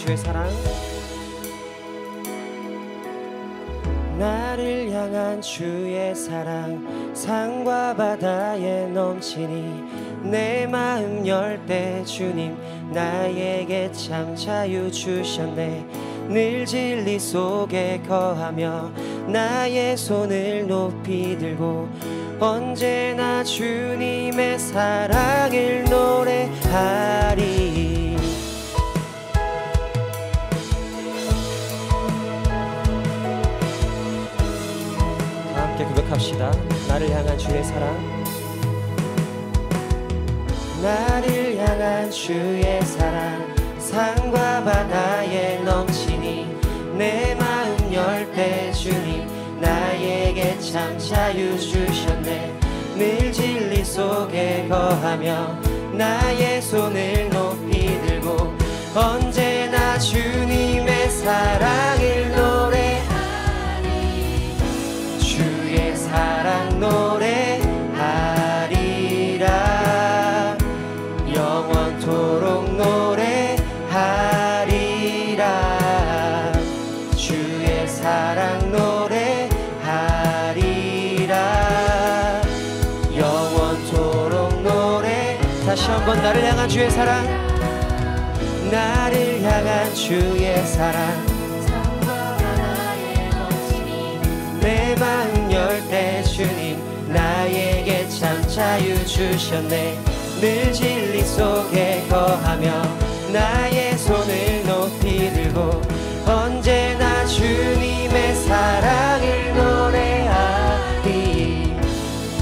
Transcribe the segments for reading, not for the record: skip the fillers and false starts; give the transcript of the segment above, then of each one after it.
주의 사랑. 나를 향한 주의 사랑 산과 바다에 넘치니 내 마음 열 때 주님 나에게 참 자유 주셨네. 늘 진리 속에 거하며 나의 손을 높이 들고 언제나 주님의 사랑을 노래하리. 다 함께 고백합시다. 나를 향한 주의 사랑. 나를 향한 주의 사랑 산과 바다에 넘치니 내 마음 열 때 주님 나에게 참 자유 주셨네. 늘 진리 속에 거하며 나의 손을 높이 들고 언제나 주님의 사랑을 노래하리. 주의 사랑 노래하리라. 영원토록 노래하리라. 주의 사랑 노래하리라. 영원토록 노래. 다시 한번 나를 향한 주의 사랑. 나를 향한 주의 사랑 내 마음 열 때 주님 나에게 참 자유 주셨네. 늘 진리 속에 거하며 나의 손을 높이 들고 언제나 주님의 사랑을 노래하리.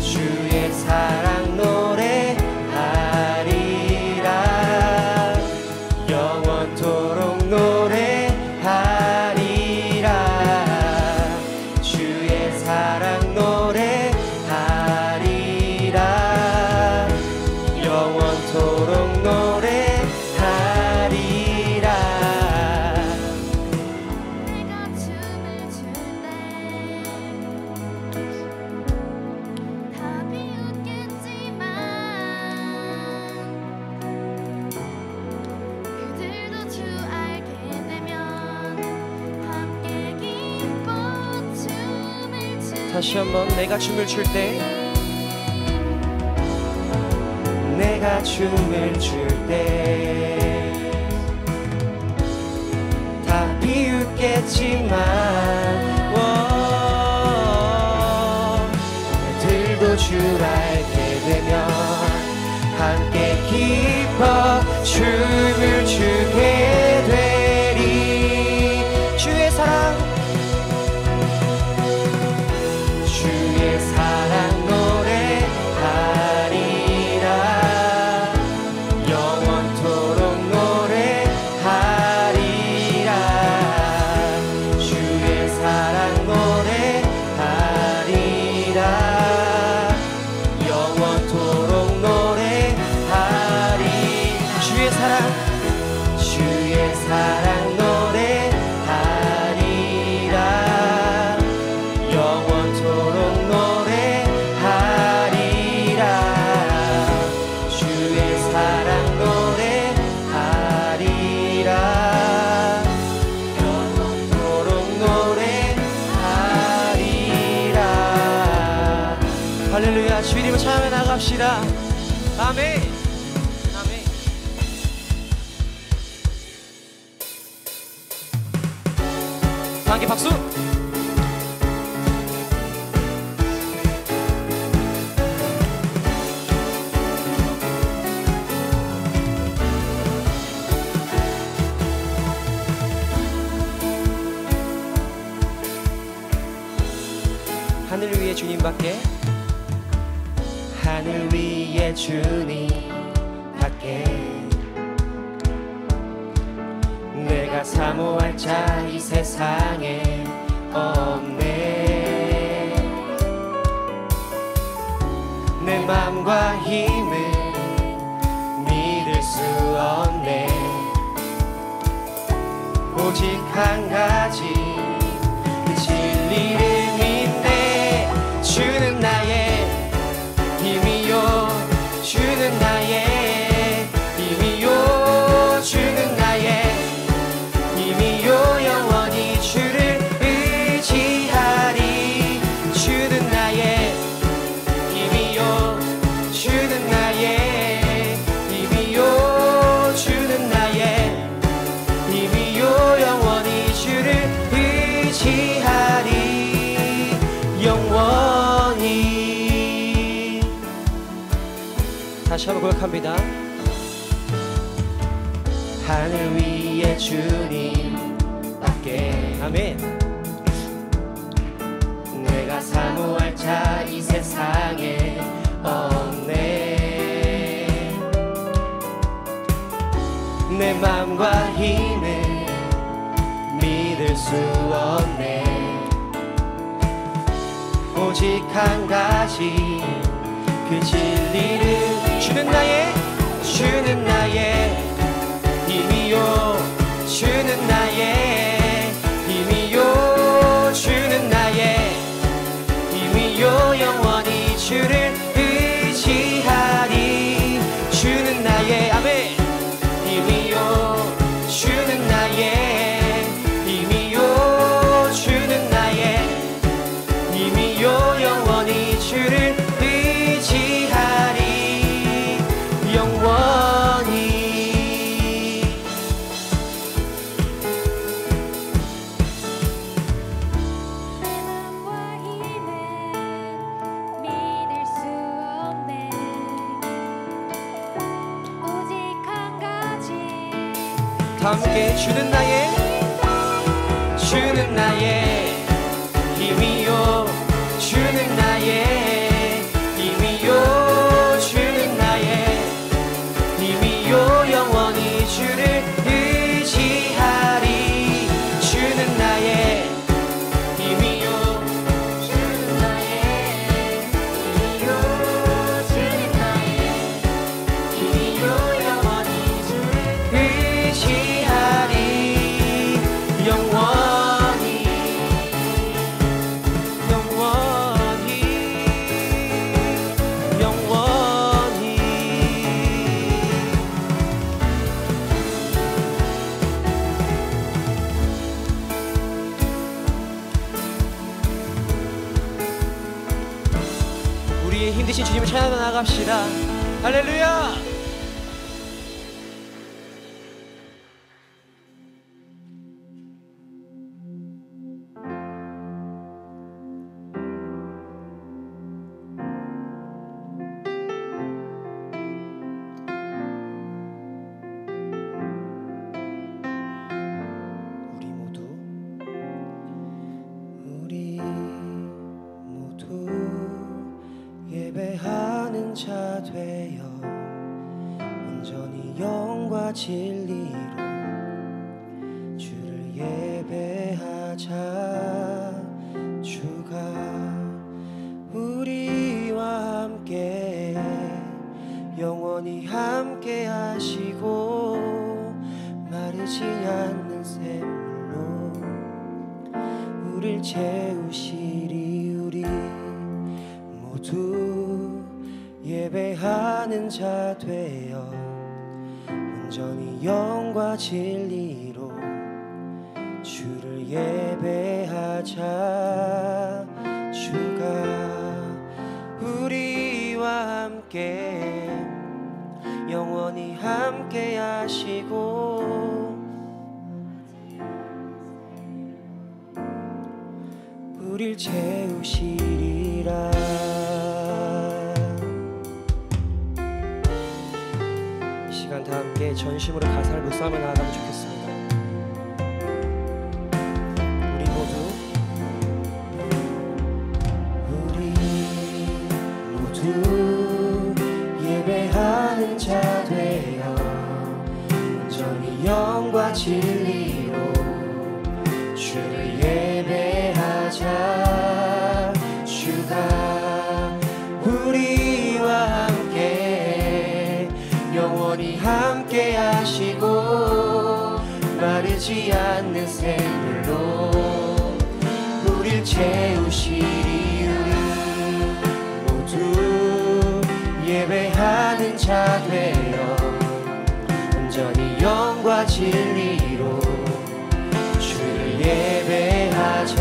주의 사랑 노래하리라. 영원토록 노래하리라. 주의 사랑 노래하리라. 영원토록 노래하리라. 내가 춤을 출 때 다 비웃겠지만 그들도 주 알게 되면 함께 기뻐 춤을 추리. 다시 한번 내가 춤을 출 때 내가 춤을 출 때 다 비웃겠지만 그들도 주 알게 되면 함께 기뻐 춤을 추게 되리. 주의 사랑 주의 사랑 노래하리라. 영원토록 노래하리라. 주의 사랑 노래하리라. 영원토록 노래하리. 주의 사랑 주의 사랑 노래하리라. 영원토록 노래하리라. 주의 사랑 노래하리라. 영원토록 노래하리라. 할렐루야. 주의 이름을 찬양해 나갑시다. 아멘. 아멘. 다 함께 박수. 하늘 위에 주님밖에 하늘 위에 주님밖에 내가 사모할 자 이 세상에 없네. 내 맘과 힘을 믿을 수 없네. 오직 한 가지 그 진리를 믿네. 주는 나의 힘이요. 주는 나의 힘이요. 주는 나의 다시 한번 고백합니다. 하늘 위에 주님밖에 아멘. 내가 사모할 자 이 세상에 없네. 내 맘과 힘을 믿을 수 없네. 오직 한 가지 그 진리를 주는 나의 힘이요 주는 나의 힘이요 주는 나의 힘이요 영원히 주를 의지하리. 주는 나의 아멘 힘이요 주는 나의 힘이요 주는 나의 힘이요 영원히 주를 의지하리. 영원히 함께 주는 나의 힘이요 주는 나의 힘이요 주는 나의 힘이요 영원히 주를 의지하리. 주는 나의 힘이요 주는 나의 힘이요 주는 나의 힘이요 영원히 주를 의지하리. 영원히 우리의 힘드신 주님을 찬양하며 나아갑시다. 할렐루야. 우리 모두 예배하는 자 되어 온전히 영과 진리로 주를 예배하자. 주가 우리와 함께 영원히 함께 하시고 마르지 않는 샘물로 우릴 채우시리. 우리 모두 예배하는 자 되어 온전히 영과 진리로 주를 예배하자. 주가 우리와 함께 영원히 함께 하시고 우릴 채우시리라. 이 시간 다 함께 전심으로 가사를 묵상하며 나아가면 좋겠습니다. 우리 모두 예배하는 자 되어 온전히 영과 진리로 주를 예배하자. 주가 우리와 함께 영원히 함께 하시고 마르지 않는 샘물로 우릴 채우시리. 우리 모두 예배하는 자 되어 온전히 영과 진리로 주를 예배하자.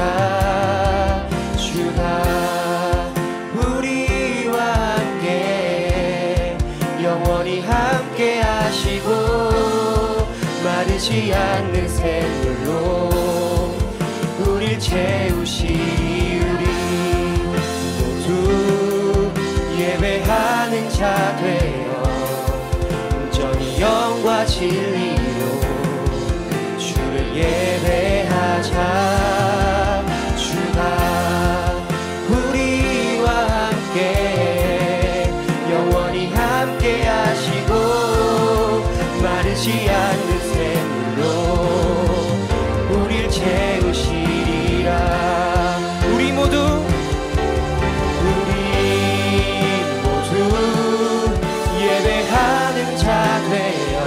주가 우리와 함께 영원히 함께 하시고 마르지 않는 샘물로 우릴 채우시리. 우리 모두 예배하는 자 되어 채우시리라. 우리 모두 예배하는 자 되어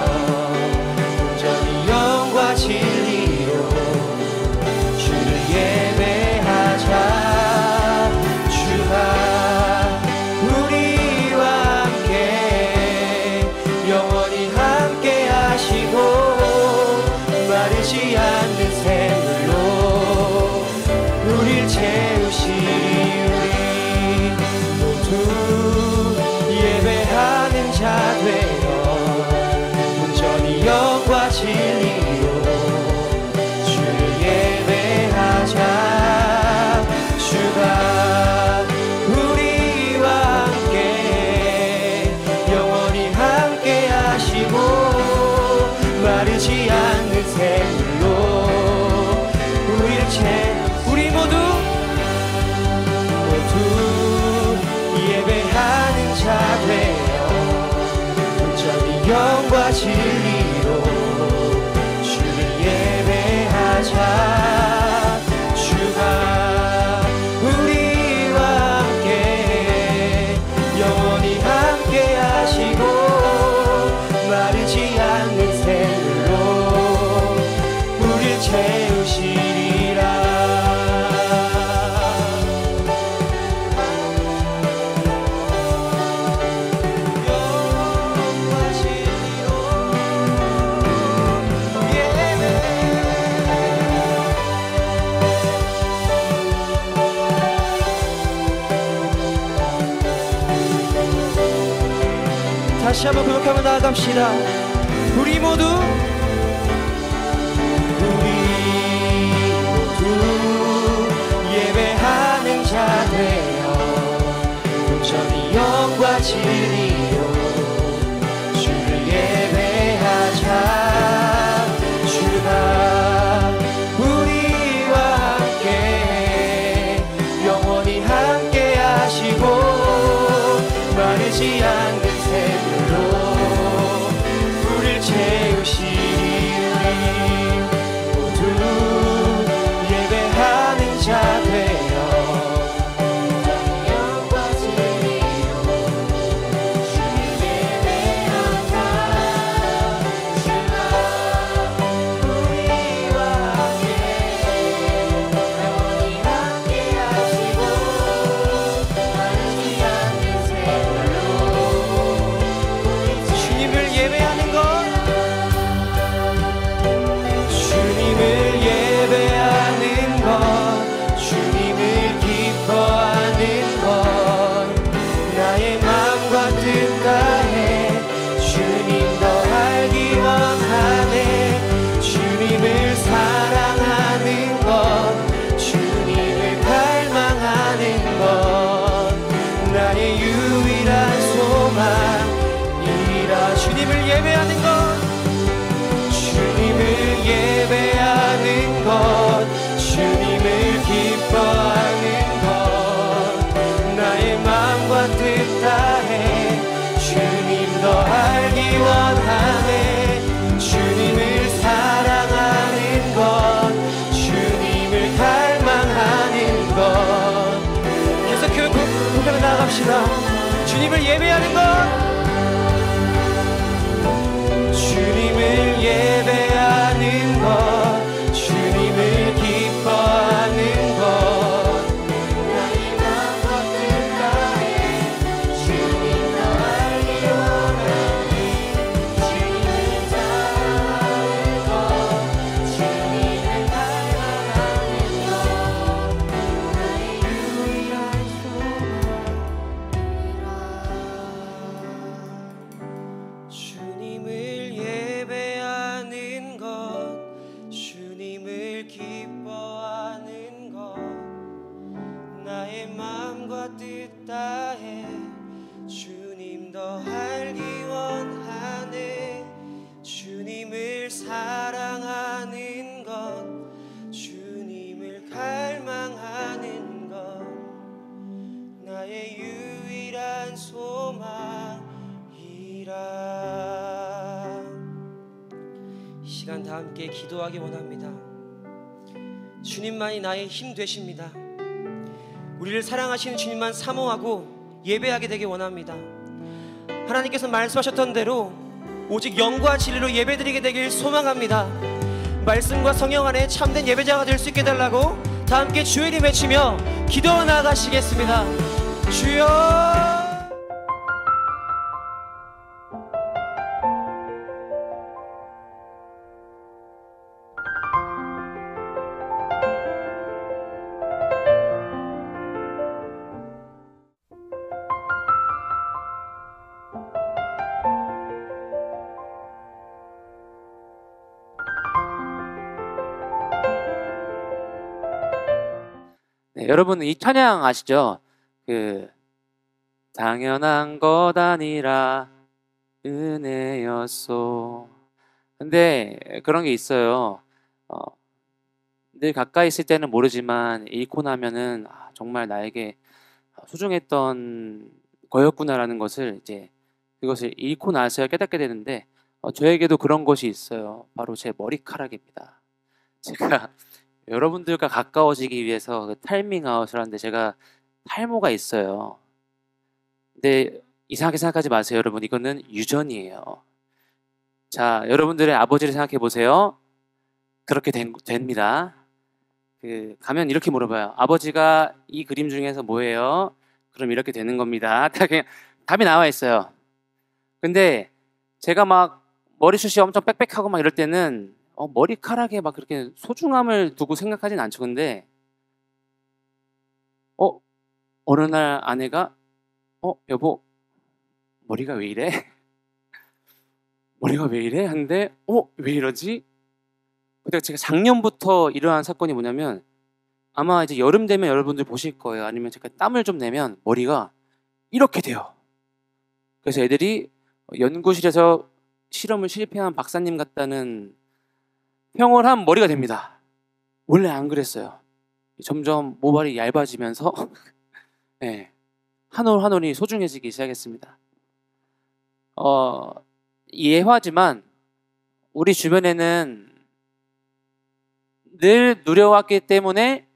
온전히 영과 진리로 주를 예배하자. 주가 우리와 함께 영원히 함께 하시고 마르지 않는 샘물로 우릴 채우시리. 우리 모두 예배하는 자 되어 온전히 영과 진리로 주를 예배하자. 주가 우리와 함께 영원히 함께 하시고 마르지 않는 샘물로 우릴 우리 모두 예배하는 자 되어 온전히 영과 진리로 주를 예배하자. 주가 우리와 함께 영원히 함께 하시고 마르지 않는 샘물로 우릴 채우시리라. 다시 한번 고백하며 나아갑시다. 우리 모두 예배하는 자 되어 온전히 영과 진리로 주를 예배하자. 주가 우리와 함께 영원히 함께 하시고 마르지 않는 샘물로 우릴 채우시리. 우리 모두 예배하는 자 되어 영과 진리로 주를 예배하자. 주가 우리와 함께 영원히 함께 하시고 마르지 않는 샘물로 주님을 예배하는 것, 주님을 예배하는 것, 주님을 기뻐하는 것, 나의 마음과 뜻 다해 주님 더 알기 원하네. 주님을 사랑하는 것, 주님을 갈망하는 것, 나의 유일한 소망이라. 주님을 예배하는 것, 주님을 예배하는 것, 주님을 기뻐하는 것, 나의 마음과 뜻 다해 주님 더 알기 원하네. 주님을 사랑하는 것, 주님을 갈망하는 것. 계속해서 고백하며 나아갑시다. 주님을 예배하는 것, 주님을 예배하는 것, 주님을 기뻐하는 것, 나의 마음과 뜻 다해 주님 더 알기 원하니. 주님을 사랑하는 것, 주님을 갈망하는 것, 나의 유일한 소망이라. 주님을 예배하는 것, 주님을 기뻐하는 것, 나의 마음과 뜻 다해 주님 더 알기 원하네. 주님을 사랑하는 것, 주님을 갈망하는 것, 나의 유일한 소망이라. 이 시간 다 함께 기도하기 원합니다. 주님만이 나의 힘 되십니다. 우리를 사랑하시는 주님만 사모하고 예배하게 되길 원합니다. 하나님께서 말씀하셨던 대로 오직 영과 진리로 예배드리게 되길 소망합니다. 말씀과 성령 안에 참된 예배자가 될 수 있게 해달라고 다 함께 주의 이름 외치며 기도 나아가시겠습니다. 주여. 네, 여러분 이 찬양 아시죠? 당연한 것 아니라 은혜였소. 근데 그런 게 있어요. 늘 가까이 있을 때는 모르지만 잃고 나면은 정말 나에게 소중했던 거였구나라는 것을 이제 그것을 잃고 나서야 깨닫게 되는데 저에게도 그런 것이 있어요. 바로 제 머리카락입니다. 제가 여러분들과 가까워지기 위해서 그 타이밍아웃을 하는데 제가 탈모가 있어요. 근데 이상하게 생각하지 마세요. 여러분 이거는 유전이에요. 자, 여러분들의 아버지를 생각해 보세요. 그렇게 됩니다. 가면 이렇게 물어봐요. 아버지가 이 그림 중에서 뭐예요? 그럼 이렇게 되는 겁니다. 그냥 답이 나와 있어요. 근데 제가 막 머리숱이 엄청 빽빽하고 막 이럴 때는 머리카락에 막 그렇게 소중함을 두고 생각하진 않죠. 근데 어느 날 아내가 여보 머리가 왜 이래? 머리가 왜 이래? 하는데 왜 이러지? 근데 제가 작년부터 일어난 사건이 뭐냐면 아마 이제 여름 되면 여러분들 보실 거예요. 아니면 제가 땀을 좀 내면 머리가 이렇게 돼요. 그래서 애들이 연구실에서 실험을 실패한 박사님 같다는 평을 한 머리가 됩니다. 원래 안 그랬어요. 점점 모발이 얇아지면서 네, 한 올 한 올이 소중해지기 시작했습니다. 이해하지만 우리 주변에는 늘 누려왔기 때문에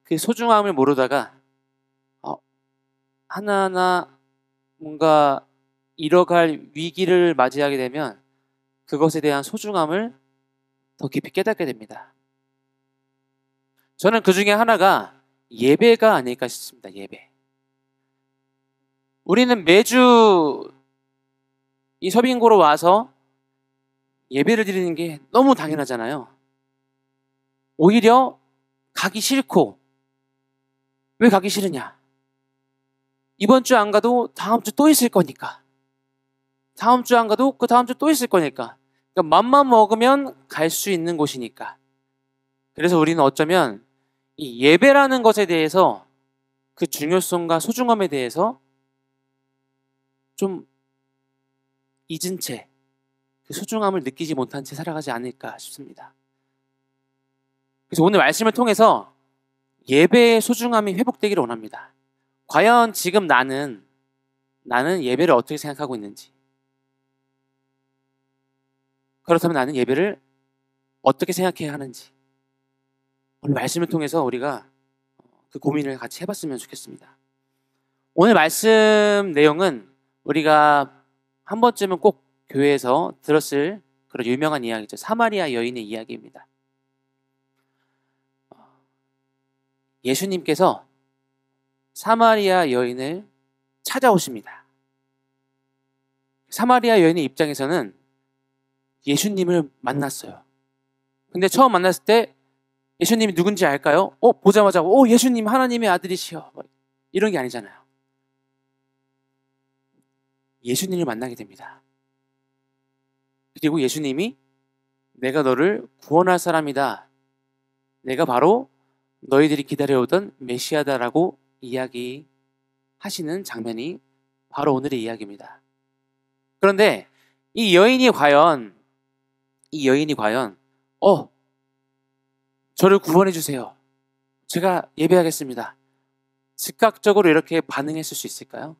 그 소중함을 모르다가 하나하나 뭔가 잃어갈 위기를 맞이하게 되면 그것에 대한 소중함을 더 깊이 깨닫게 됩니다. 저는 그 중에 하나가 예배가 아닐까 싶습니다. 예배. 우리는 매주 이 서빙고로 와서 예배를 드리는 게 너무 당연하잖아요. 오히려 가기 싫고, 왜 가기 싫으냐? 이번 주 안 가도 다음 주 또 있을 거니까. 다음 주 안 가도 그 다음 주 또 있을 거니까. 그러니까 맘만 먹으면 갈 수 있는 곳이니까. 그래서 우리는 어쩌면 이 예배라는 것에 대해서 그 중요성과 소중함에 대해서 좀 잊은 채 그 소중함을 느끼지 못한 채 살아가지 않을까 싶습니다. 그래서 오늘 말씀을 통해서 예배의 소중함이 회복되기를 원합니다. 과연 지금 나는 예배를 어떻게 생각하고 있는지, 그렇다면 나는 예배를 어떻게 생각해야 하는지 오늘 말씀을 통해서 우리가 그 고민을 같이 해봤으면 좋겠습니다. 오늘 말씀 내용은 우리가 한 번쯤은 꼭 교회에서 들었을 그런 유명한 이야기죠. 사마리아 여인의 이야기입니다. 예수님께서 사마리아 여인을 찾아오십니다. 사마리아 여인의 입장에서는 예수님을 만났어요. 근데 처음 만났을 때 예수님이 누군지 알까요? 보자마자 예수님 하나님의 아들이시여, 이런 게 아니잖아요. 예수님을 만나게 됩니다. 그리고 예수님이 내가 너를 구원할 사람이다, 내가 바로 너희들이 기다려오던 메시아다라고 이야기하시는 장면이 바로 오늘의 이야기입니다. 그런데 이 여인이 과연 저를 구원해 주세요, 제가 예배하겠습니다, 즉각적으로 이렇게 반응했을 수 있을까요?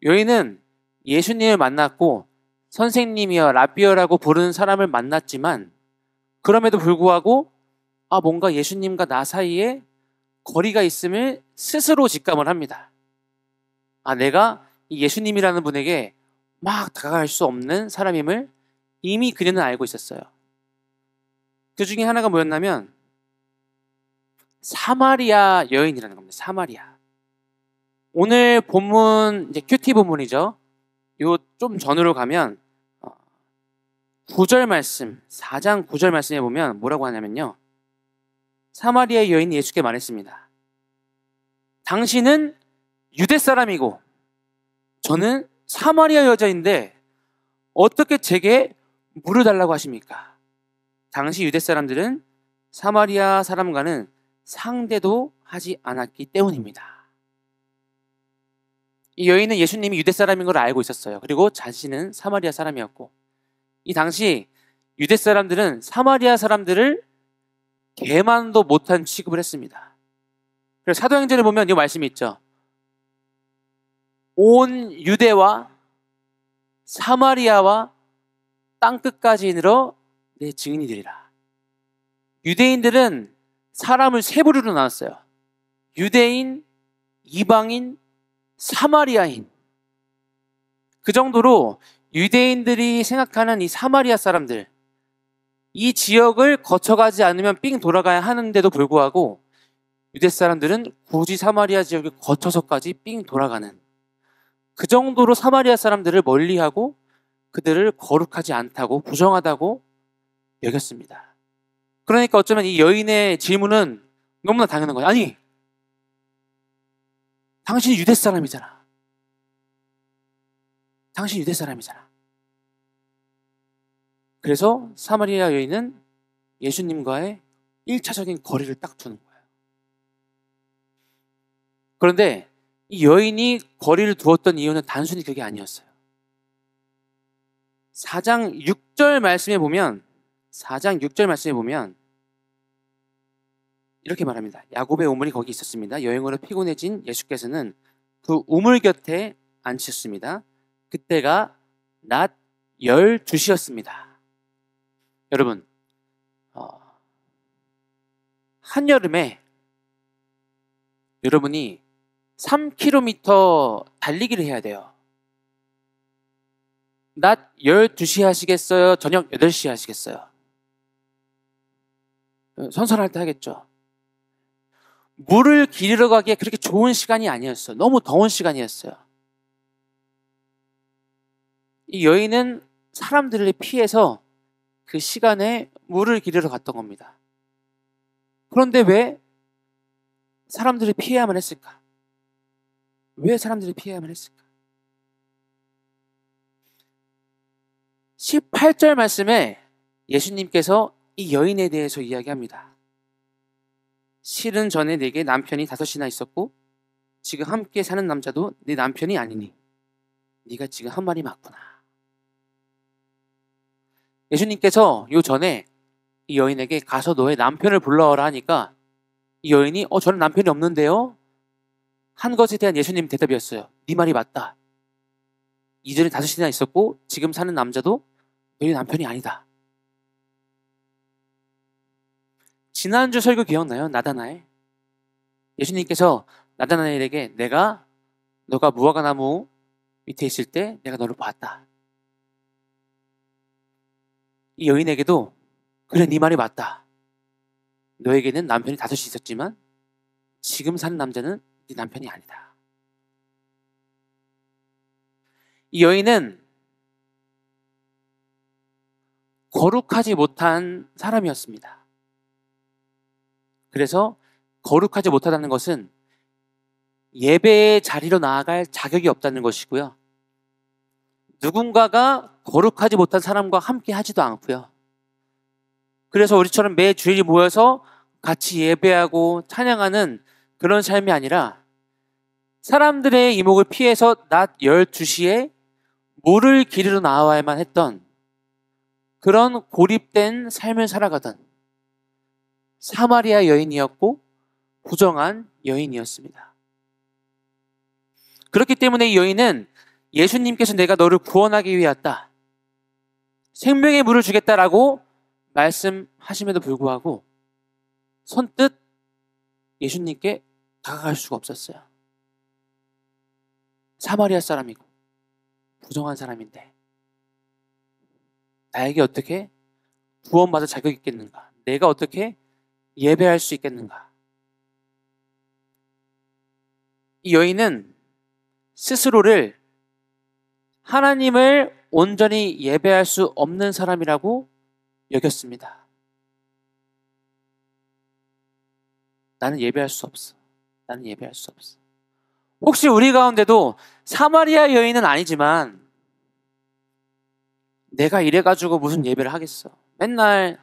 여인은 예수님을 만났고 선생님이여 라비어라고 부르는 사람을 만났지만 그럼에도 불구하고 뭔가 예수님과 나 사이에 거리가 있음을 스스로 직감을 합니다. 내가 이 예수님이라는 분에게 막 다가갈 수 없는 사람임을 이미 그녀는 알고 있었어요. 그 중에 하나가 뭐였냐면 사마리아 여인이라는 겁니다. 사마리아. 오늘 본문 이제 큐티 본문이죠. 요 좀 전으로 가면 9절 말씀, 4장 9절 말씀에 보면 뭐라고 하냐면요. 사마리아 여인이 예수께 말했습니다. 당신은 유대 사람이고 저는 사마리아 여자인데 어떻게 제게 물을 달라고 하십니까? 당시 유대 사람들은 사마리아 사람과는 상대도 하지 않았기 때문입니다. 이 여인은 예수님이 유대 사람인 걸 알고 있었어요. 그리고 자신은 사마리아 사람이었고, 이 당시 유대 사람들은 사마리아 사람들을 개만도 못한 취급을 했습니다. 그래서 사도행전에 보면 이 말씀이 있죠. 온 유대와 사마리아와 땅끝까지 이르러 내 증인이 되리라. 유대인들은 사람을 세 부류로 나눴어요. 유대인, 이방인, 사마리아인. 그 정도로 유대인들이 생각하는 이 사마리아 사람들, 이 지역을 거쳐가지 않으면 삥 돌아가야 하는데도 불구하고 유대 사람들은 굳이 사마리아 지역을 거쳐서까지 삥 돌아가는, 그 정도로 사마리아 사람들을 멀리하고 그들을 거룩하지 않다고, 부정하다고 여겼습니다. 그러니까 어쩌면 이 여인의 질문은 너무나 당연한 거예요. 아니, 당신이 유대 사람이잖아. 당신이 유대 사람이잖아. 그래서 사마리아 여인은 예수님과의 1차적인 거리를 딱 두는 거예요. 그런데 이 여인이 거리를 두었던 이유는 단순히 그게 아니었어요. 4장 6절 말씀에 보면 이렇게 말합니다. 야곱의 우물이 거기 있었습니다. 여행으로 피곤해진 예수께서는 그 우물 곁에 앉으셨습니다. 그때가 낮 12시였습니다. 여러분, 한여름에 여러분이 3km 달리기를 해야 돼요. 낮 12시 하시겠어요? 저녁 8시 하시겠어요? 선선할 때 하겠죠. 물을 기르러 가기에 그렇게 좋은 시간이 아니었어요. 너무 더운 시간이었어요. 이 여인은 사람들을 피해서 그 시간에 물을 기르러 갔던 겁니다. 그런데 왜 사람들을 피해야만 했을까? 왜 사람들을 피해야만 했을까? 18절 말씀에 예수님께서 이 여인에 대해서 이야기합니다. 실은 전에 내게 남편이 5이나 있었고 지금 함께 사는 남자도 네 남편이 아니니 네가 지금 한 말이 맞구나. 예수님께서 요 전에 이 여인에게 가서 너의 남편을 불러오라 하니까 이 여인이 저는 남편이 없는데요? 한 것에 대한 예수님 대답이었어요. 네 말이 맞다. 이전에 5이나 있었고 지금 사는 남자도 너희 남편이 아니다. 지난주 설교 기억나요? 나다나엘. 예수님께서 나다나엘에게 너가 무화과 나무 밑에 있을 때 내가 너를 봤다. 이 여인에게도 그래, 네 말이 맞다. 너에게는 남편이 5이 있었지만 지금 사는 남자는 네 남편이 아니다. 이 여인은 거룩하지 못한 사람이었습니다. 그래서 거룩하지 못하다는 것은 예배의 자리로 나아갈 자격이 없다는 것이고요. 누군가가 거룩하지 못한 사람과 함께 하지도 않고요. 그래서 우리처럼 매 주일 모여서 같이 예배하고 찬양하는 그런 삶이 아니라 사람들의 이목을 피해서 낮 12시에 물을 기르러 나와야만 했던 그런 고립된 삶을 살아가던 사마리아 여인이었고 부정한 여인이었습니다. 그렇기 때문에 이 여인은 예수님께서 내가 너를 구원하기 위해 왔다, 생명의 물을 주겠다라고 말씀하심에도 불구하고 선뜻 예수님께 다가갈 수가 없었어요. 사마리아 사람이고 부정한 사람인데 나에게 어떻게 구원받을 자격이 있겠는가? 내가 어떻게 예배할 수 있겠는가? 이 여인은 스스로를 하나님을 온전히 예배할 수 없는 사람이라고 여겼습니다. 나는 예배할 수 없어. 나는 예배할 수 없어. 혹시 우리 가운데도 사마리아 여인은 아니지만 내가 이래가지고 무슨 예배를 하겠어. 맨날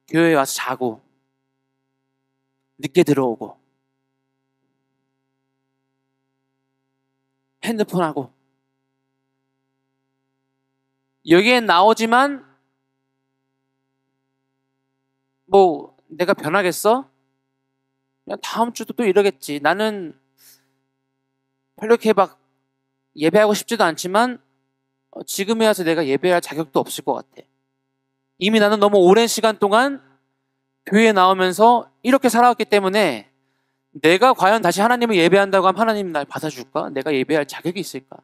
교회에 와서 자고 늦게 들어오고 핸드폰 하고 여기엔 나오지만 뭐 내가 변하겠어? 그냥 다음 주도 또 이러겠지. 나는 별로 이렇게 막 예배하고 싶지도 않지만 지금에 와서 내가 예배할 자격도 없을 것 같아. 이미 나는 너무 오랜 시간 동안 교회에 나오면서 이렇게 살아왔기 때문에 내가 과연 다시 하나님을 예배한다고 하면 하나님 날 받아줄까? 내가 예배할 자격이 있을까?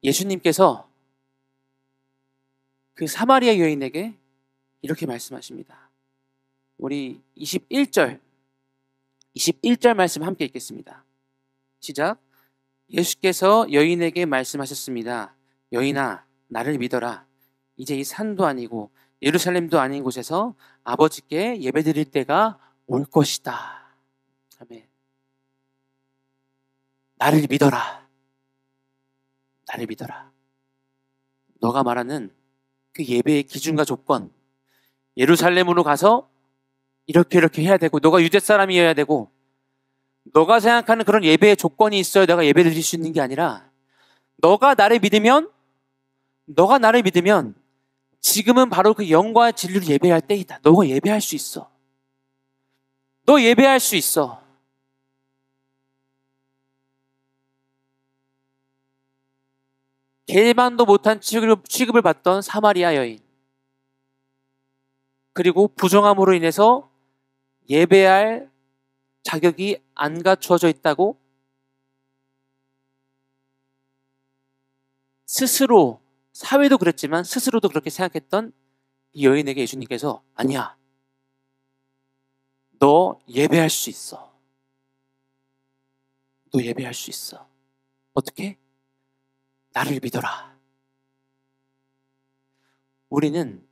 예수님께서 그 사마리아 여인에게 이렇게 말씀하십니다. 우리 21절 말씀 함께 읽겠습니다. 시작. 예수께서 여인에게 말씀하셨습니다. 여인아, 나를 믿어라. 이제 이 산도 아니고 예루살렘도 아닌 곳에서 아버지께 예배드릴 때가 올 것이다. 아멘. 나를 믿어라. 나를 믿어라. 너가 말하는 그 예배의 기준과 조건, 예루살렘으로 가서 이렇게 해야 되고, 너가 유대 사람이어야 되고, 너가 생각하는 그런 예배의 조건이 있어야 내가 예배 드릴 수 있는 게 아니라, 너가 나를 믿으면 지금은 바로 그 영과 진리를 예배할 때이다. 너가 예배할 수 있어. 너 예배할 수 있어. 개만도 못한 취급을 받던 사마리아 여인, 그리고 부정함으로 인해서 예배할 자격이 안 갖추어져 있다고 스스로, 사회도 그랬지만 스스로도 그렇게 생각했던 이 여인에게 예수님께서 아니야, 너 예배할 수 있어. 너 예배할 수 있어. 어떻게? 나를 믿어라. 우리는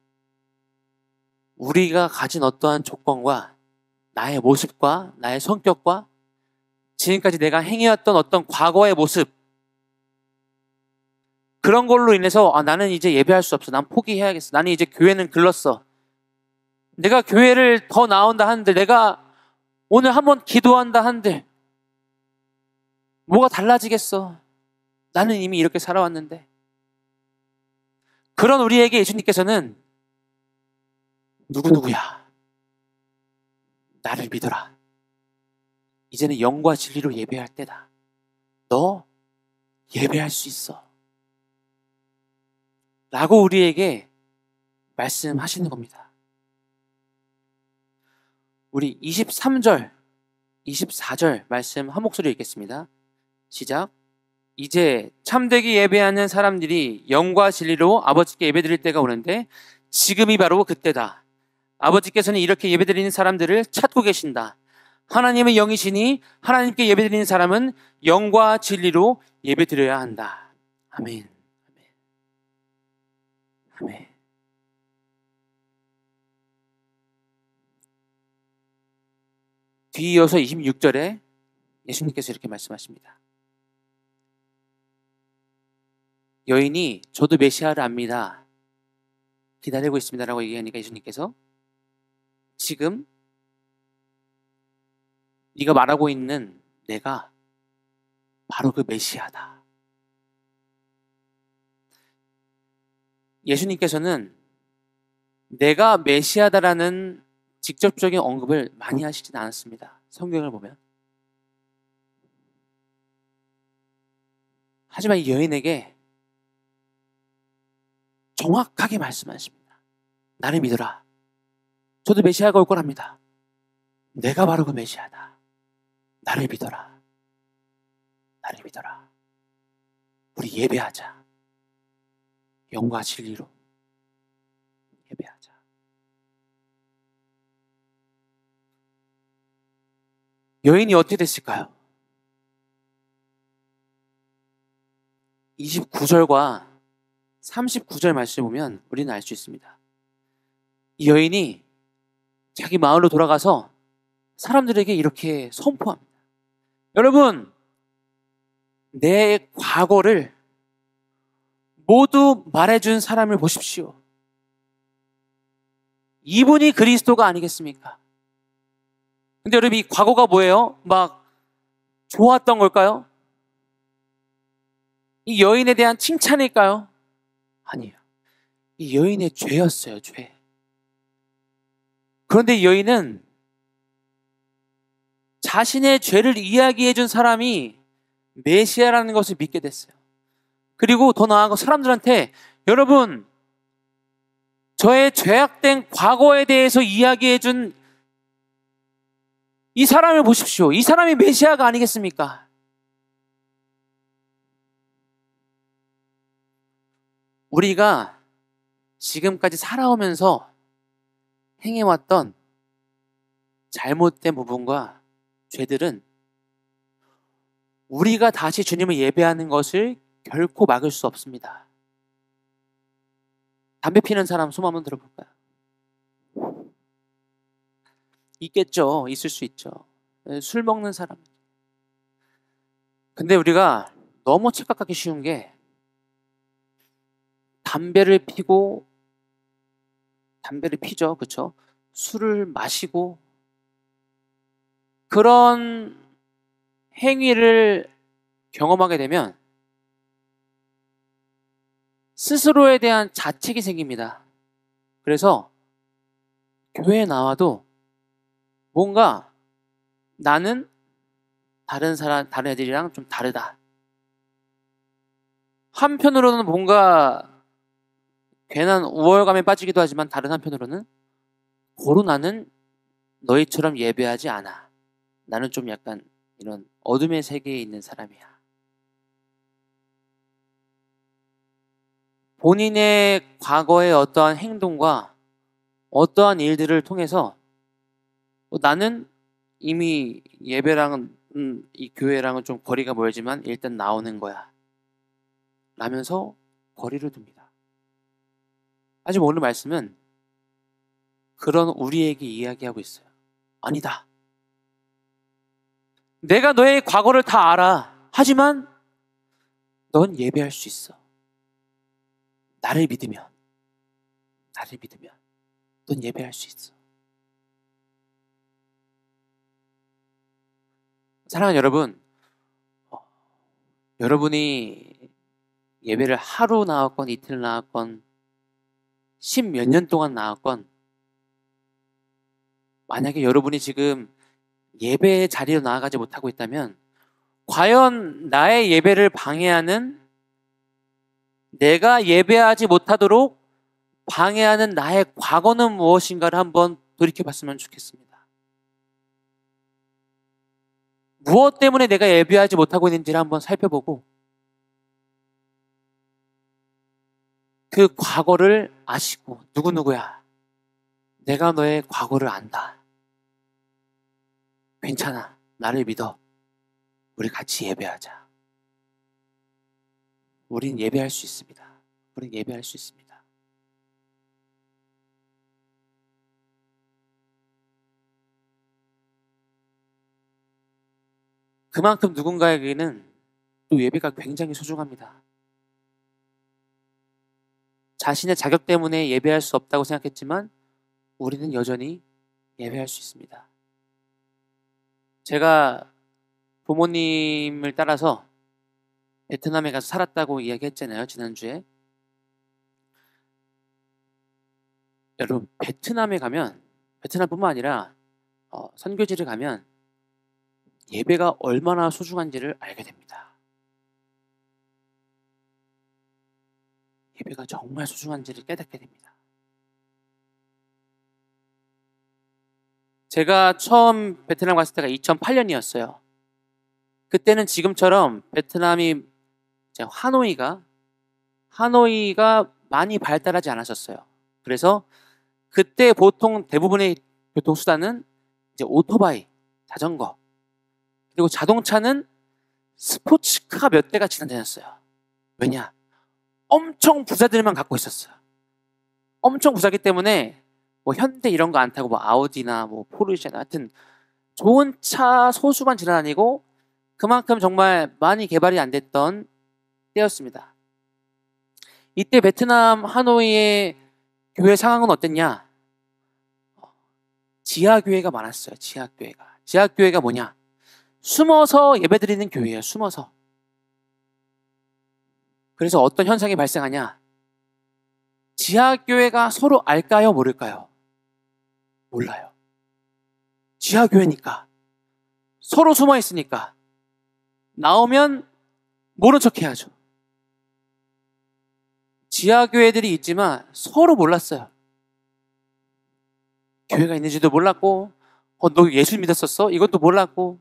우리가 가진 어떠한 조건과 나의 모습과 나의 성격과 지금까지 내가 행해왔던 어떤 과거의 모습, 그런 걸로 인해서 나는 이제 예배할 수 없어. 난 포기해야겠어. 나는 이제 교회는 글렀어. 내가 교회를 더 나온다 한들, 내가 오늘 한번 기도한다 한들 뭐가 달라지겠어. 나는 이미 이렇게 살아왔는데. 그런 우리에게 예수님께서는 누구야? 나를 믿어라. 이제는 영과 진리로 예배할 때다. 너 예배할 수 있어. 라고 우리에게 말씀하시는 겁니다. 우리 23절, 24절 말씀 한 목소리 읽겠습니다. 시작. 이제 참되게 예배하는 사람들이 영과 진리로 아버지께 예배드릴 때가 오는데 지금이 바로 그때다. 아버지께서는 이렇게 예배드리는 사람들을 찾고 계신다. 하나님의 영이시니 하나님께 예배드리는 사람은 영과 진리로 예배드려야 한다. 아멘. 아멘. 뒤이어서 26절에 예수님께서 이렇게 말씀하십니다. 여인이 저도 메시아를 압니다. 기다리고 있습니다라고 얘기하니까 예수님께서 지금 네가 말하고 있는 내가 바로 그 메시아다. 예수님께서는 내가 메시아다라는 직접적인 언급을 많이 하시진 않았습니다. 성경을 보면. 하지만 이 여인에게 정확하게 말씀하십니다. 나를 믿어라. 저도 메시아가 올 거랍니다. 내가 바로 그 메시아다. 나를 믿어라. 나를 믿어라. 우리 예배하자. 영과 진리로 예배하자. 여인이 어떻게 됐을까요? 29절과 39절 말씀을 보면 우리는 알 수 있습니다. 이 여인이 자기 마을로 돌아가서 사람들에게 이렇게 선포합니다. 여러분, 내 과거를 모두 말해준 사람을 보십시오. 이분이 그리스도가 아니겠습니까? 근데 여러분, 이 과거가 뭐예요? 막 좋았던 걸까요? 이 여인에 대한 칭찬일까요? 아니에요. 이 여인의 죄였어요, 죄. 그런데 이 여인은 자신의 죄를 이야기해준 사람이 메시아라는 것을 믿게 됐어요. 그리고 더 나아가 사람들한테 여러분, 저의 죄악된 과거에 대해서 이야기해준 이 사람을 보십시오. 이 사람이 메시아가 아니겠습니까? 우리가 지금까지 살아오면서 행해왔던 잘못된 부분과 죄들은 우리가 다시 주님을 예배하는 것을 결코 막을 수 없습니다. 담배 피는 사람 손 한번 들어볼까요? 있겠죠. 있을 수 있죠. 술 먹는 사람. 근데 우리가 너무 착각하기 쉬운 게 담배를 피죠. 그렇죠? 술을 마시고 그런 행위를 경험하게 되면 스스로에 대한 자책이 생깁니다. 그래서 교회에 나와도 뭔가 나는 다른 애들이랑 좀 다르다. 한편으로는 뭔가 괜한 우월감에 빠지기도 하지만 다른 한편으로는 고로 나는 너희처럼 예배하지 않아. 나는 좀 약간 이런 어둠의 세계에 있는 사람이야. 본인의 과거의 어떠한 행동과 어떠한 일들을 통해서 나는 이미 예배랑은 이 교회랑은 좀 거리가 멀지만 일단 나오는 거야 라면서 거리를 둡니다. 하지만 오늘 말씀은 그런 우리에게 이야기하고 있어요. 아니다. 내가 너의 과거를 다 알아. 하지만 넌 예배할 수 있어. 나를 믿으면 넌 예배할 수 있어. 사랑하는 여러분, 여러분이 예배를 하루 나왔건 이틀 나왔건 10몇 년 동안 나왔건 만약에 여러분이 지금 예배의 자리로 나아가지 못하고 있다면 과연 나의 예배를 방해하는 내가 예배하지 못하도록 방해하는 나의 과거는 무엇인가를 한번 돌이켜봤으면 좋겠습니다. 무엇 때문에 내가 예배하지 못하고 있는지를 한번 살펴보고 그 과거를 아시고 누구누구야 내가 너의 과거를 안다. 괜찮아. 나를 믿어. 우리 같이 예배하자. 우린 예배할 수 있습니다. 우린 예배할 수 있습니다. 그만큼 누군가에게는 또 예배가 굉장히 소중합니다. 자신의 자격 때문에 예배할 수 없다고 생각했지만 우리는 여전히 예배할 수 있습니다. 제가 부모님을 따라서 베트남에 가서 살았다고 이야기했잖아요, 지난주에. 여러분, 베트남에 가면, 베트남뿐만 아니라 선교지를 가면 예배가 얼마나 소중한지를 알게 됩니다. 예배가 정말 소중한지를 깨닫게 됩니다. 제가 처음 베트남 갔을 때가 2008년이었어요. 그때는 지금처럼 베트남이 하노이가 많이 발달하지 않았었어요. 그래서 그때 보통 대부분의 교통수단은 이제 오토바이, 자전거, 그리고 자동차는 스포츠카가 몇 대가 지나다녔어요. 왜냐? 엄청 부자들만 갖고 있었어요. 엄청 부자기 때문에 뭐 현대 이런 거 안 타고 뭐 아우디나 뭐 포르쉐나 하여튼 좋은 차 소수만 지나다니고 그만큼 정말 많이 개발이 안 됐던 때였습니다. 이때 베트남 하노이의 교회 상황은 어땠냐? 지하교회가 많았어요. 지하교회가 뭐냐? 숨어서 예배드리는 교회예요. 숨어서. 그래서 어떤 현상이 발생하냐? 지하교회가 서로 알까요? 모를까요? 몰라요. 지하교회니까. 서로 숨어 있으니까. 나오면 모른 척 해야죠. 지하교회들이 있지만 서로 몰랐어요. 교회가 있는지도 몰랐고, 너 예수 믿었었어? 이것도 몰랐고.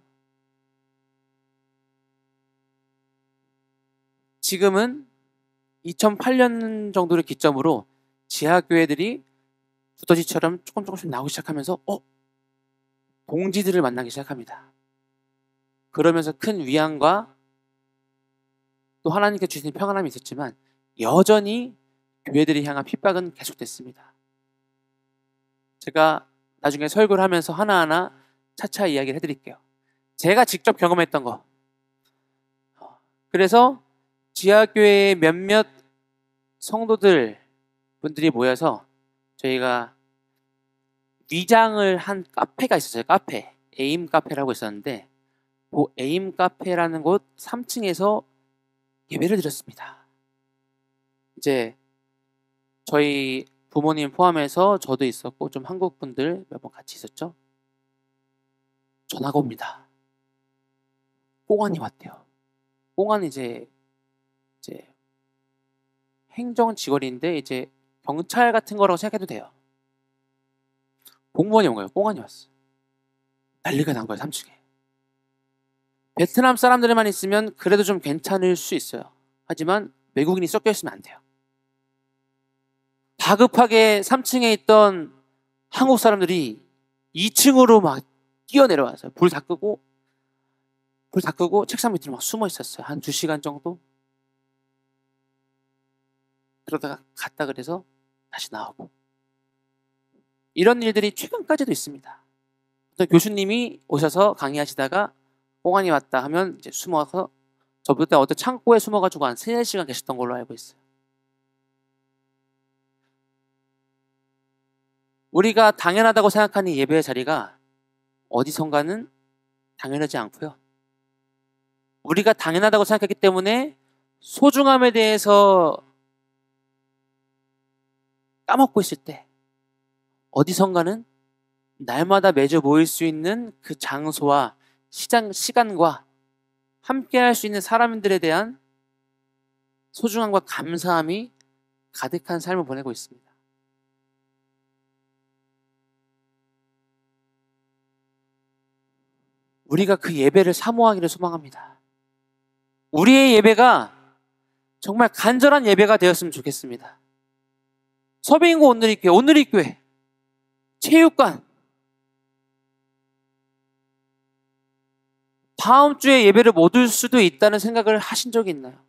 지금은 2008년 정도를 기점으로 지하교회들이 두더지처럼 조금씩 나오기 시작하면서 동지들을 만나기 시작합니다. 그러면서 큰 위안과 또 하나님께 주신 평안함이 있었지만 여전히 교회들이 향한 핍박은 계속됐습니다. 제가 나중에 설교를 하면서 하나하나 차차 이야기를 해드릴게요. 제가 직접 경험했던 거. 그래서 지하교회의 몇몇 성도들분들이 모여서 저희가 위장을 한 카페가 있었어요. 카페. 에임 카페라고 있었는데 그 에임 카페라는 곳 3층에서 예배를 드렸습니다. 이제 저희 부모님 포함해서 저도 있었고 좀 한국 분들 몇 번 같이 있었죠. 전화가 옵니다. 공안이 왔대요. 공안이 이제 행정 직원인데 이제 경찰 같은 거라고 생각해도 돼요. 공무원이 온 거예요. 공안이 왔어. 난리가 난 거예요. 3층에. 베트남 사람들만 있으면 그래도 좀 괜찮을 수 있어요. 하지만 외국인이 섞여 있으면 안 돼요. 다급하게 3층에 있던 한국 사람들이 2층으로 막 뛰어내려와서 불 다 끄고 책상 밑으로 막 숨어 있었어요. 한 2시간 정도. 그러다가 갔다 그래서 다시 나오고. 이런 일들이 최근까지도 있습니다. 어떤 교수님이 오셔서 강의하시다가 공안이 왔다 하면 이제 숨어서 저부터 어떤 창고에 숨어가지고 한 3-4시간 계셨던 걸로 알고 있어요. 우리가 당연하다고 생각하는 예배의 자리가 어디선가는 당연하지 않고요. 우리가 당연하다고 생각했기 때문에 소중함에 대해서 까먹고 있을 때 어디선가는 날마다 매주 모일 수 있는 그 장소와 시간과 함께 할 수 있는 사람들에 대한 소중함과 감사함이 가득한 삶을 보내고 있습니다. 우리가 그 예배를 사모하기를 소망합니다. 우리의 예배가 정말 간절한 예배가 되었으면 좋겠습니다. 서빙고 온누리교회, 체육관, 다음 주에 예배를 못 올 수도 있다는 생각을 하신 적이 있나요?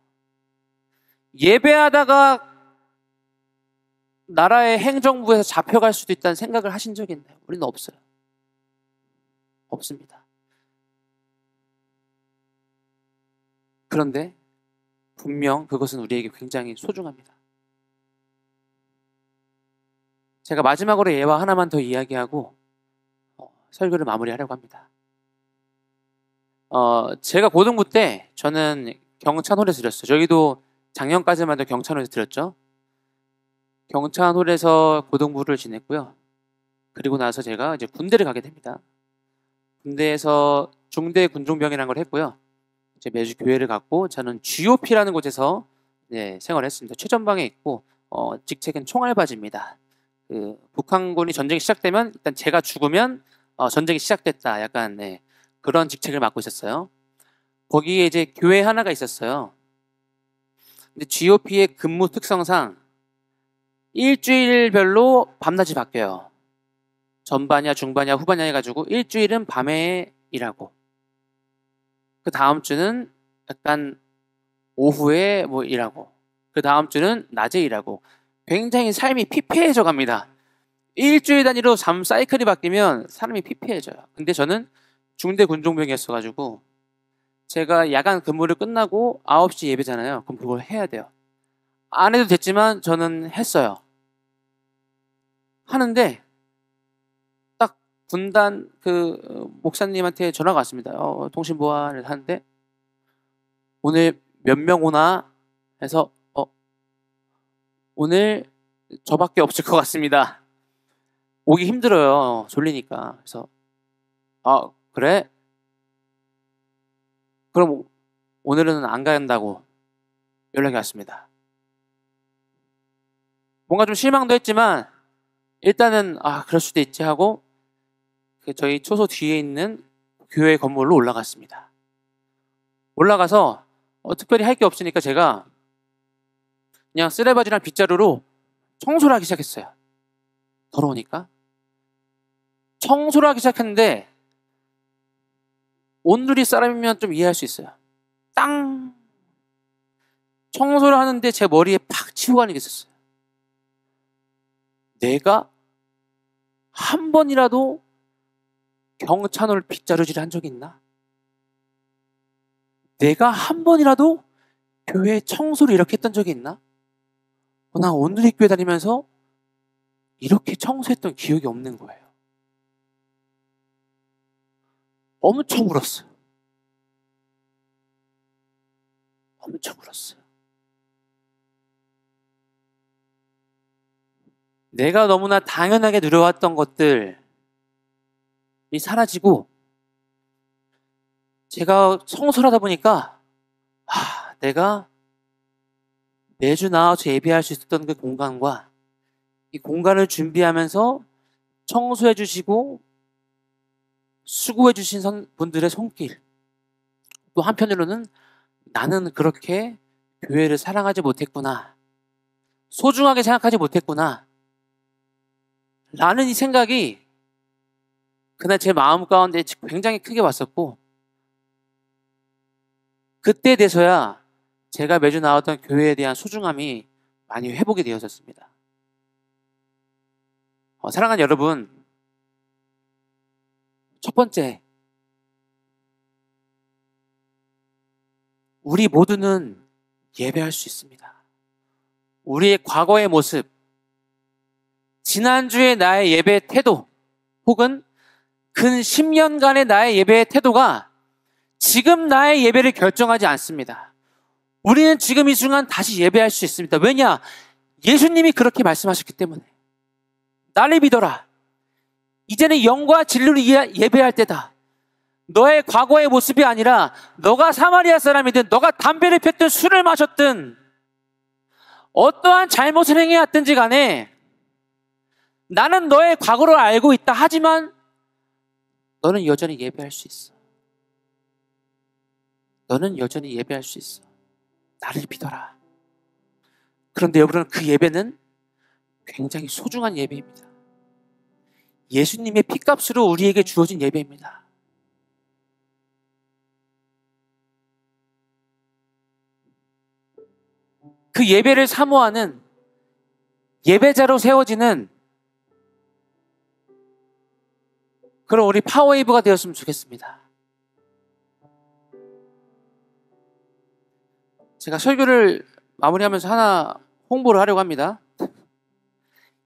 예배하다가 나라의 행정부에서 잡혀갈 수도 있다는 생각을 하신 적이 있나요? 우리는 없어요. 없습니다. 그런데 분명 그것은 우리에게 굉장히 소중합니다. 제가 마지막으로 예화 하나만 더 이야기하고 설교를 마무리하려고 합니다. 제가 고등부 때 저는 경찬홀에서 드렸어요. 저희도 작년까지만 해도 경찬홀에서 드렸죠. 경찬홀에서 고등부를 지냈고요. 그리고 나서 제가 이제 군대를 가게 됩니다. 군대에서 중대 군종병이라는 걸 했고요. 이제 매주 교회를 갔고 저는 GOP라는 곳에서 네, 생활했습니다. 최전방에 있고 직책은 총알바지입니다. 그 북한군이 전쟁이 시작되면 일단 제가 죽으면 전쟁이 시작됐다. 약간 네, 그런 직책을 맡고 있었어요. 거기에 이제 교회 하나가 있었어요. 근데 GOP의 근무 특성상 일주일별로 밤낮이 바뀌어요. 전반이야, 중반이야, 후반이야 해가지고 일주일은 밤에 일하고 그 다음 주는 약간 오후에 뭐 일하고 그 다음 주는 낮에 일하고 굉장히 삶이 피폐해져 갑니다. 일주일 단위로 잠 사이클이 바뀌면 사람이 피폐해져요. 근데 저는 중대 군종병이었어가지고 제가 야간 근무를 끝나고 9시 예배잖아요. 그럼 그걸 해야 돼요. 안 해도 됐지만 저는 했어요. 하는데 딱 군단 그 목사님한테 전화가 왔습니다. 통신보안을 하는데 오늘 몇 명 오나 해서 오늘 저밖에 없을 것 같습니다. 오기 힘들어요. 졸리니까. 그래서 그래? 그럼 오늘은 안 간다고 연락이 왔습니다. 뭔가 좀 실망도 했지만 일단은 그럴 수도 있지 하고 저희 초소 뒤에 있는 교회 건물로 올라갔습니다. 올라가서 특별히 할 게 없으니까 제가 그냥 쓰레바지랑 빗자루로 청소를 하기 시작했어요. 더러우니까. 청소를 하기 시작했는데 온누리 사람이면 좀 이해할 수 있어요. 땅! 청소를 하는데 제 머리에 팍 치고 가는 게 있었어요. 내가 한 번이라도 경찬호를 빗자루질 한 적이 있나? 내가 한 번이라도 교회 청소를 이렇게 했던 적이 있나? 나 온누리 교회 다니면서 이렇게 청소했던 기억이 없는 거예요. 엄청 울었어요. 엄청 울었어요. 내가 너무나 당연하게 누려왔던 것들이 사라지고 제가 청소를 하다 보니까 내가 매주 나와서 예배할 수 있었던 그 공간과 이 공간을 준비하면서 청소해 주시고 수고해 주신 분들의 손길, 또 한편으로는 나는 그렇게 교회를 사랑하지 못했구나, 소중하게 생각하지 못했구나 라는 이 생각이 그날 제 마음 가운데 굉장히 크게 왔었고, 그때 돼서야 제가 매주 나왔던 교회에 대한 소중함이 많이 회복이 되어졌습니다. 사랑하는 여러분, 첫 번째, 우리 모두는 예배할 수 있습니다. 우리의 과거의 모습, 지난주의 나의 예배 태도, 혹은 근 10년간의 나의 예배의 태도가 지금 나의 예배를 결정하지 않습니다. 우리는 지금 이 순간 다시 예배할 수 있습니다. 왜냐? 예수님이 그렇게 말씀하셨기 때문에. 나를 믿어라. 이제는 영과 진리로 예배할 때다. 너의 과거의 모습이 아니라 너가 사마리아 사람이든 너가 담배를 폈든 술을 마셨든 어떠한 잘못을 행해왔든지 간에 나는 너의 과거를 알고 있다. 하지만 너는 여전히 예배할 수 있어. 너는 여전히 예배할 수 있어. 나를 믿어라. 그런데 여러분, 그 예배는 굉장히 소중한 예배입니다. 예수님의 피값으로 우리에게 주어진 예배입니다. 그 예배를 사모하는 예배자로 세워지는 그런 우리 파워웨이브가 되었으면 좋겠습니다. 제가 설교를 마무리하면서 하나 홍보를 하려고 합니다.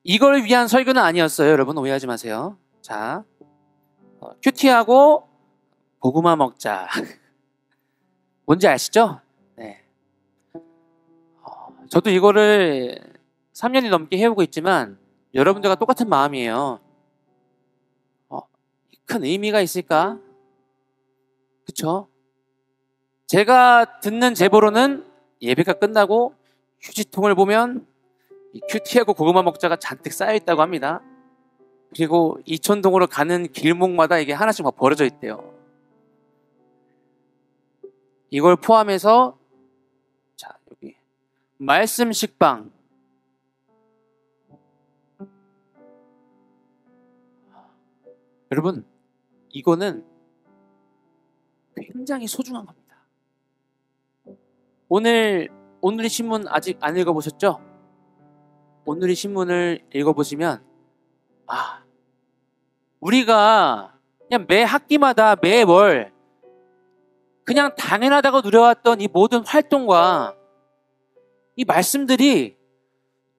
이걸 위한 설교는 아니었어요. 여러분 오해하지 마세요. 자, 큐티하고 고구마 먹자. 뭔지 아시죠? 네. 저도 이거를 3년이 넘게 해오고 있지만 여러분들과 똑같은 마음이에요. 큰 의미가 있을까? 그쵸? 제가 듣는 제보로는 예배가 끝나고 휴지통을 보면 이 큐티하고 고구마 먹자가 잔뜩 쌓여있다고 합니다. 그리고 이촌동으로 가는 길목마다 이게 하나씩 막 버려져 있대요. 이걸 포함해서 자, 여기 말씀 식빵, 여러분 이거는 굉장히 소중한 겁니다. 오늘의 신문 아직 안 읽어보셨죠? 오늘의 신문을 읽어보시면 우리가 그냥 매 학기마다 매월 그냥 당연하다고 누려왔던 이 모든 활동과 이 말씀들이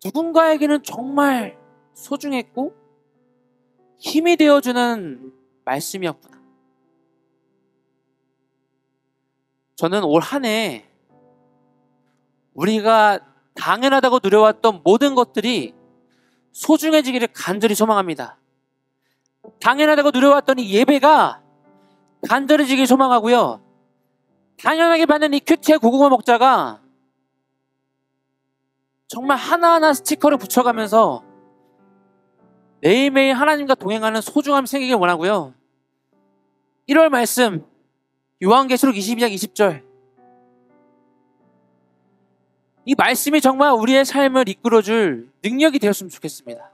누군가에게는 정말 소중했고 힘이 되어주는 말씀이었구나. 저는 올 한 해 우리가 당연하다고 누려왔던 모든 것들이 소중해지기를 간절히 소망합니다. 당연하다고 누려왔던 이 예배가 간절해지길 소망하고요. 당연하게 받는 이 큐티의 고구마 먹자가 정말 하나하나 스티커를 붙여가면서 매일매일 하나님과 동행하는 소중함이 생기길 원하고요. 1월 말씀 요한계시록 22장 20절, 이 말씀이 정말 우리의 삶을 이끌어줄 능력이 되었으면 좋겠습니다.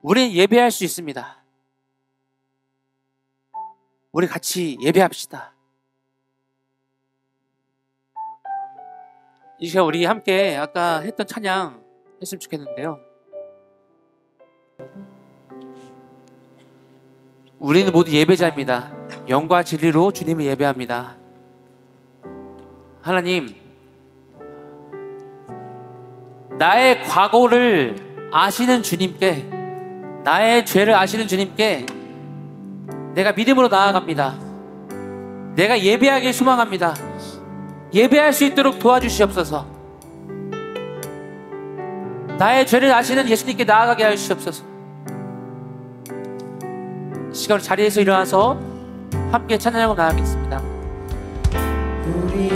우리는 예배할 수 있습니다. 우리 같이 예배합시다. 이 시간 우리 함께 아까 했던 찬양 했으면 좋겠는데요. 우리는 모두 예배자입니다. 영과 진리로 주님을 예배합니다. 하나님, 나의 과거를 아시는 주님께, 나의 죄를 아시는 주님께 내가 믿음으로 나아갑니다. 내가 예배하길 소망합니다. 예배할 수 있도록 도와주시옵소서. 나의 죄를 아시는 예수님께 나아가게 하시옵소서. 이 시간 자리에서 일어나서 함께 찬양하고 나아가겠습니다. 우리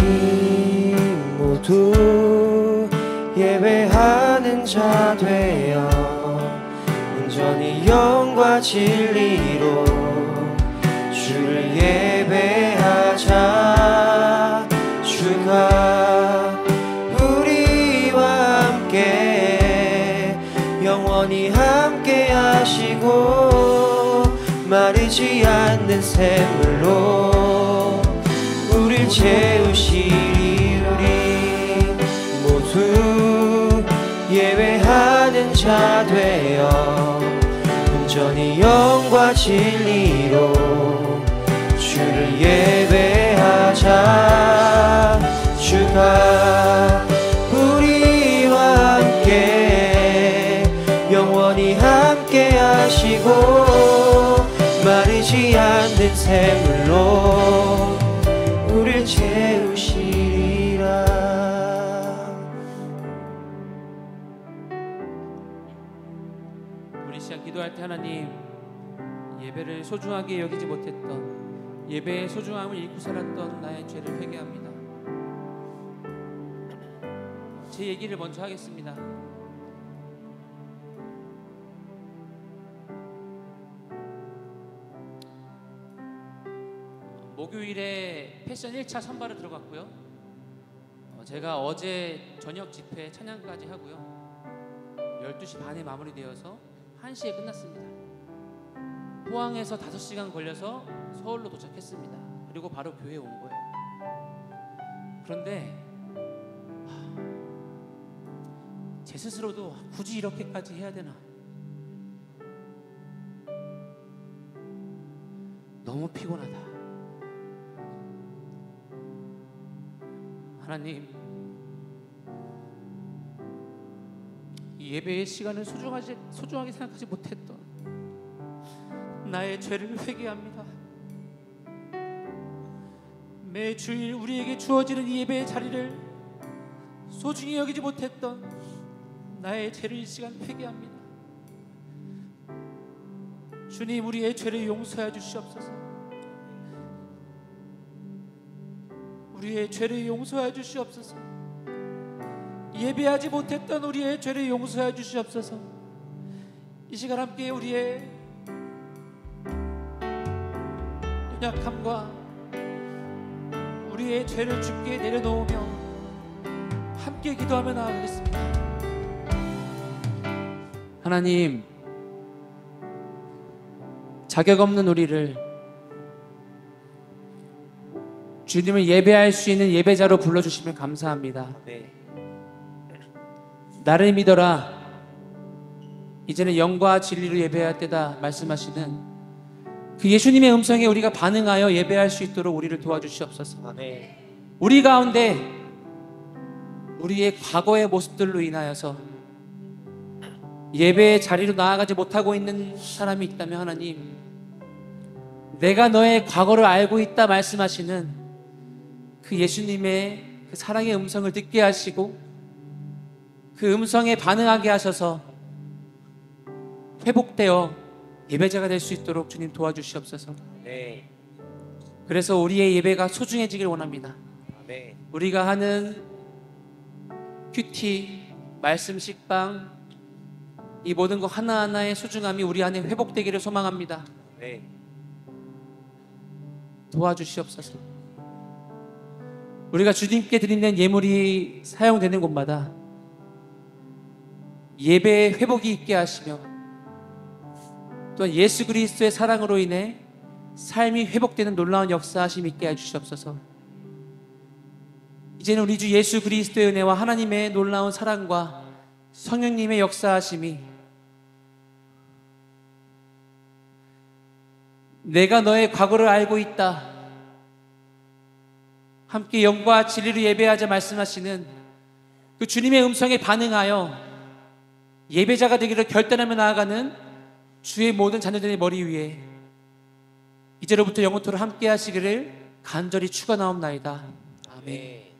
모두 예배하는 자 되어 온전히 영과 진리로 주를 예배하자. 주가 우리와 함께 영원히 함께 하시고 마르지 않는 샘물로 우릴 채우시리. 우리 모두 예배하는 자 되어 온전히 영과 진리로 주를 예배하자. 주가 우리와 함께 영원히 함께 하시고 마르지 않는 샘물로 우릴 채우시리라. 우리 시간 기도할 때 하나님, 예배를 소중하게 여기지 못했던, 예배의 소중함을 잃고 살았던 나의 죄를 회개합니다. 제 얘기를 먼저 하겠습니다. 목요일에 패션 1차 선발을 들어갔고요. 제가 어제 저녁 집회 찬양까지 하고요. 12시 반에 마무리되어서 1시에 끝났습니다. 포항에서 5시간 걸려서 서울로 도착했습니다. 그리고 바로 교회에 온 거예요. 그런데 제 스스로도 굳이 이렇게까지 해야 되나? 너무 피곤하다. 하나님, 이 예배의 시간을 소중하게 생각하지 못했던 나의 죄를 회개합니다. 매 주일 우리에게 주어지는 이 예배의 자리를 소중히 여기지 못했던 나의 죄를 이 시간 회개합니다. 주님, 우리의 죄를 용서해 주시옵소서. 우리의 죄를 용서해 주시옵소서. 예배하지 못했던 우리의 죄를 용서해 주시옵소서. 이 시간 함께 우리의 연약함과 우리의 죄를 주께 내려놓으며 함께 기도하며 나아가겠습니다. 하나님, 자격 없는 우리를 주님을 예배할 수 있는 예배자로 불러주시면 감사합니다. 네. 나를 믿어라, 이제는 영과 진리로 예배할 때다 말씀하시는 그 예수님의 음성에 우리가 반응하여 예배할 수 있도록 우리를 도와주시옵소서. 네. 우리 가운데 우리의 과거의 모습들로 인하여서 예배의 자리로 나아가지 못하고 있는 사람이 있다면 하나님, 내가 너의 과거를 알고 있다 말씀하시는 그 예수님의 그 사랑의 음성을 듣게 하시고 그 음성에 반응하게 하셔서 회복되어 예배자가 될 수 있도록 주님 도와주시옵소서. 네. 그래서 우리의 예배가 소중해지길 원합니다. 네. 우리가 하는 큐티, 말씀 식빵, 이 모든 것 하나하나의 소중함이 우리 안에 회복되기를 소망합니다. 네. 도와주시옵소서. 우리가 주님께 드리는 예물이 사용되는 곳마다 예배의 회복이 있게 하시며 또한 예수 그리스도의 사랑으로 인해 삶이 회복되는 놀라운 역사하심 있게 해주시옵소서. 이제는 우리 주 예수 그리스도의 은혜와 하나님의 놀라운 사랑과 성령님의 역사하심이 내가 너의 과거를 알고 있다, 함께 영과 진리로 예배하자 말씀하시는 그 주님의 음성에 반응하여 예배자가 되기를 결단하며 나아가는 주의 모든 자녀들의 머리 위에 이제로부터 영원토록 함께 하시기를 간절히 축원하옵나이다. 아멘.